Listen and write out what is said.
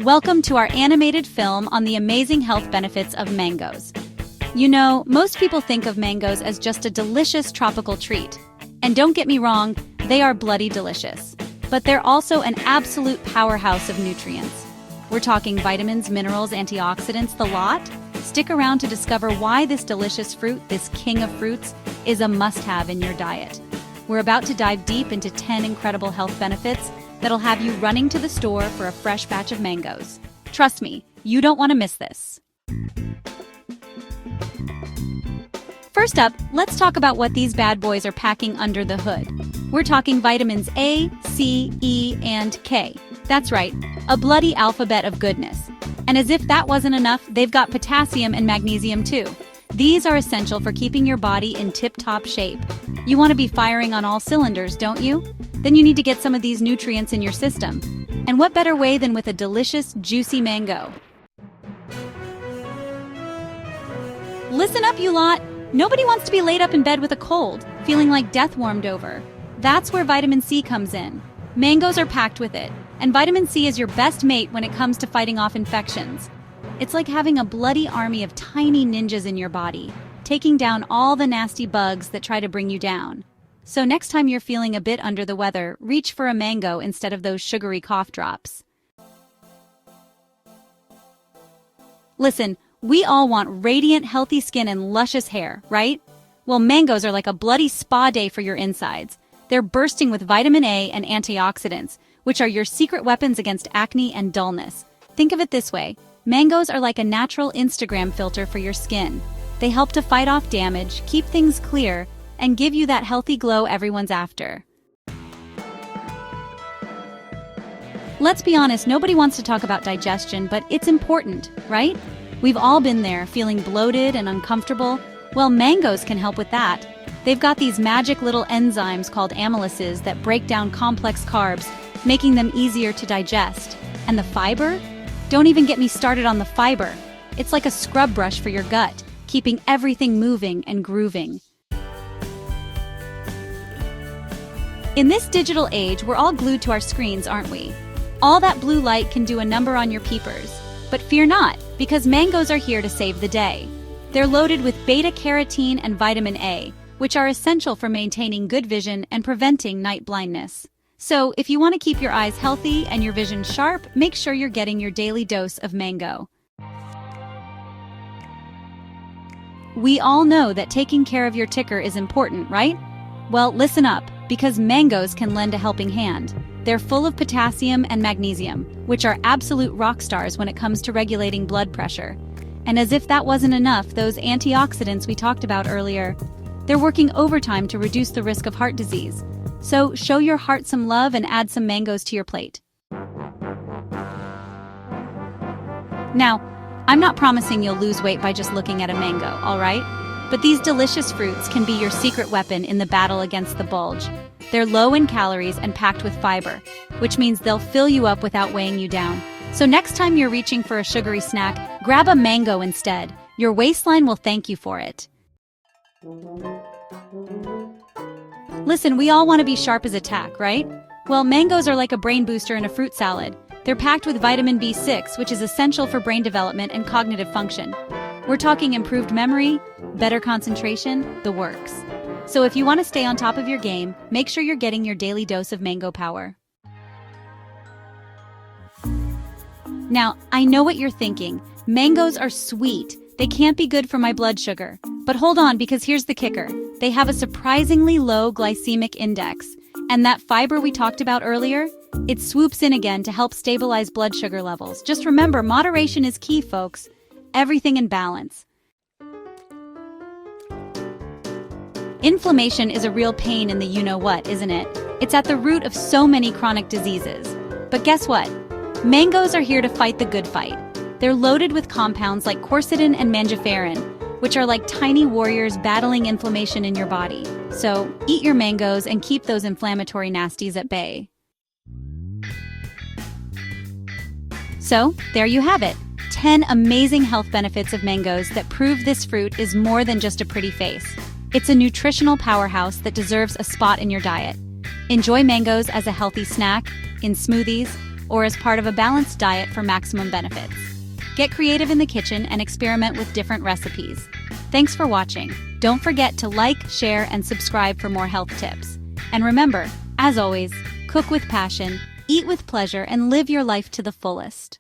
Welcome to our animated film on the amazing health benefits of mangoes. You know, most people think of mangoes as just a delicious tropical treat. And don't get me wrong, they are bloody delicious. But they're also an absolute powerhouse of nutrients. We're talking vitamins, minerals, antioxidants, the lot. Stick around to discover why this delicious fruit, this king of fruits, is a must-have in your diet. We're about to dive deep into 10 incredible health benefits that'll have you running to the store for a fresh batch of mangoes. Trust me, you don't want to miss this. First up, let's talk about what these bad boys are packing under the hood. We're talking vitamins A, C, E, and K. That's right, a bloody alphabet of goodness. And as if that wasn't enough, they've got potassium and magnesium too. These are essential for keeping your body in tip-top shape. You want to be firing on all cylinders, don't you? Then you need to get some of these nutrients in your system. And what better way than with a delicious, juicy mango? Listen up, you lot! Nobody wants to be laid up in bed with a cold, feeling like death warmed over. That's where vitamin C comes in. Mangoes are packed with it, and vitamin C is your best mate when it comes to fighting off infections. It's like having a bloody army of tiny ninjas in your body, taking down all the nasty bugs that try to bring you down. So next time you're feeling a bit under the weather, reach for a mango instead of those sugary cough drops. Listen, we all want radiant, healthy skin and luscious hair, right? Well, mangoes are like a bloody spa day for your insides. They're bursting with vitamin A and antioxidants, which are your secret weapons against acne and dullness. Think of it this way. Mangoes are like a natural Instagram filter for your skin. They help to fight off damage, keep things clear, and give you that healthy glow everyone's after. Let's be honest, nobody wants to talk about digestion, but it's important, right? We've all been there, feeling bloated and uncomfortable. Well, mangoes can help with that. They've got these magic little enzymes called amylases that break down complex carbs, making them easier to digest. And the fiber? Don't even get me started on the fiber. It's like a scrub brush for your gut, keeping everything moving and grooving. In this digital age, we're all glued to our screens, aren't we? All that blue light can do a number on your peepers. But fear not, because mangoes are here to save the day. They're loaded with beta-carotene and vitamin A, which are essential for maintaining good vision and preventing night blindness. So, if you want to keep your eyes healthy and your vision sharp, make sure you're getting your daily dose of mango. We all know that taking care of your ticker is important, right? Well, listen up, because mangoes can lend a helping hand. They're full of potassium and magnesium, which are absolute rock stars when it comes to regulating blood pressure. And as if that wasn't enough, those antioxidants we talked about earlier, they're working overtime to reduce the risk of heart disease. So show your heart some love and add some mangoes to your plate. Now, I'm not promising you'll lose weight by just looking at a mango, all right? But these delicious fruits can be your secret weapon in the battle against the bulge. They're low in calories and packed with fiber, which means they'll fill you up without weighing you down. So next time you're reaching for a sugary snack, grab a mango instead. Your waistline will thank you for it. Listen, we all want to be sharp as a tack, right? Well, mangoes are like a brain booster in a fruit salad. They're packed with vitamin B6, which is essential for brain development and cognitive function. We're talking improved memory, better concentration, the works. So if you want to stay on top of your game, make sure you're getting your daily dose of mango power. Now, I know what you're thinking. Mangoes are sweet. They can't be good for my blood sugar. But hold on, because here's the kicker. They have a surprisingly low glycemic index. And that fiber we talked about earlier, it swoops in again to help stabilize blood sugar levels. Just remember, moderation is key, folks. Everything in balance. Inflammation is a real pain in the you-know-what, isn't it? It's at the root of so many chronic diseases. But guess what? Mangoes are here to fight the good fight. They're loaded with compounds like quercetin and mangiferin, which are like tiny warriors battling inflammation in your body. So, eat your mangoes and keep those inflammatory nasties at bay. So, there you have it. 10 amazing health benefits of mangoes that prove this fruit is more than just a pretty face. It's a nutritional powerhouse that deserves a spot in your diet. Enjoy mangoes as a healthy snack, in smoothies, or as part of a balanced diet for maximum benefits. Get creative in the kitchen and experiment with different recipes. Thanks for watching. Don't forget to like, share, and subscribe for more health tips. And remember, as always, cook with passion, eat with pleasure, and live your life to the fullest.